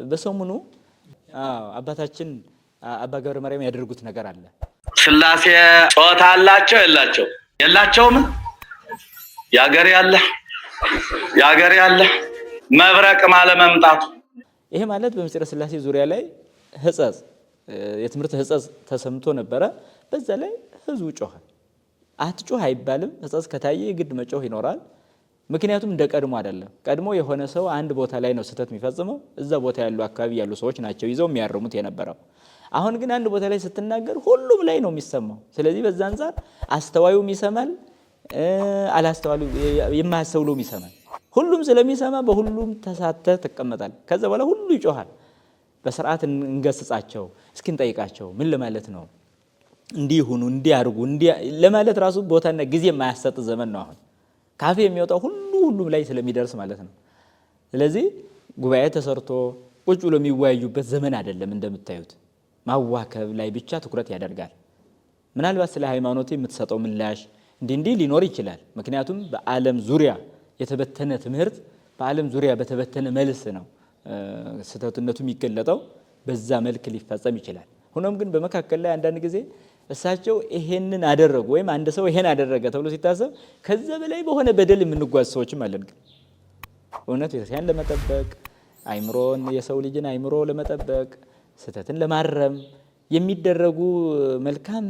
በሰሙኑ አባታችን አባ ገብረ ማርያም ያደርጉት ነገር አለ። ስላሴ ጾታ አላቸው የላቸውም? ያገር ያለ መብረቅ ማለመምጣቱ ይሄ ማለት በምስጢረ ስላሴ ዙሪያ ላይ ህጸጽ የትምህርት ህጸጽ ተሰምቶ ነበረ። በዛ ላይ ህዝቡ ጮኸ። አትጮህ አይባልም። ህጸጽ ከታየ ግድ መጮህ ይኖራል። ምክንያቱም እንደ ቀድሞ አይደለም። ቀድሞ የሆነ ሰው አንድ ቦታ ላይ ነው ስህተት የሚፈጽመው። እዛ ቦታ ያሉ አካባቢ ያሉ ሰዎች ናቸው ይዘው የሚያርሙት የነበረው። አሁን ግን አንድ ቦታ ላይ ስትናገር ሁሉም ላይ ነው የሚሰማው። ስለዚህ በዛ አንፃር አስተዋዩም ይሰማል፣ አላስተዋሉ የማያስተውሉም ይሰማል። ሁሉም ስለሚሰማ በሁሉም ተሳተህ ትቀመጣል። ከዛ በኋላ ሁሉ ይጮሃል። በስርዓት እንገስጻቸው፣ እስኪ እንጠይቃቸው፣ ምን ለማለት ነው? እንዲህ ሁኑ፣ እንዲህ አድርጉ ለማለት ራሱ ቦታና ጊዜ የማያሰጥ ዘመን ነው አሁን። ካፌ የሚወጣው ሁሉም ላይ ስለሚደርስ ማለት ነው። ስለዚህ ጉባኤ ተሰርቶ ቁጭ ብሎ የሚወያዩበት ዘመን አይደለም። እንደምታዩት ማዋከብ ላይ ብቻ ትኩረት ያደርጋል። ምናልባት ስለ ሃይማኖት የምትሰጠው ምላሽ እንዲህ ሊኖር ይችላል። ምክንያቱም በዓለም ዙሪያ የተበተነ ትምህርት በዓለም ዙሪያ በተበተነ መልስ ነው ስህተትነቱ የሚገለጠው። በዛ መልክ ሊፈጸም ይችላል። ሆኖም ግን በመካከል ላይ አንዳንድ ጊዜ እሳቸው ይሄንን አደረጉ ወይም አንድ ሰው ይሄን አደረገ ተብሎ ሲታሰብ ከዛ በላይ በሆነ በደል የምንጓዝ ሰዎችም አለን። ግን እውነት ቤተክርስቲያን ለመጠበቅ አይምሮን የሰው ልጅን አይምሮ ለመጠበቅ ስህተትን ለማረም የሚደረጉ መልካም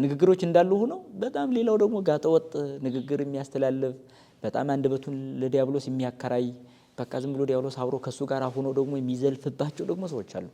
ንግግሮች እንዳሉ ሆኖ በጣም ሌላው ደግሞ ጋጠወጥ ንግግር የሚያስተላልፍ በጣም አንደበቱን ለዲያብሎስ የሚያከራይ በቃ ዝም ብሎ ዲያብሎስ አብሮ ከሱ ጋር ሆኖ ደግሞ የሚዘልፍባቸው ደግሞ ሰዎች አሉ።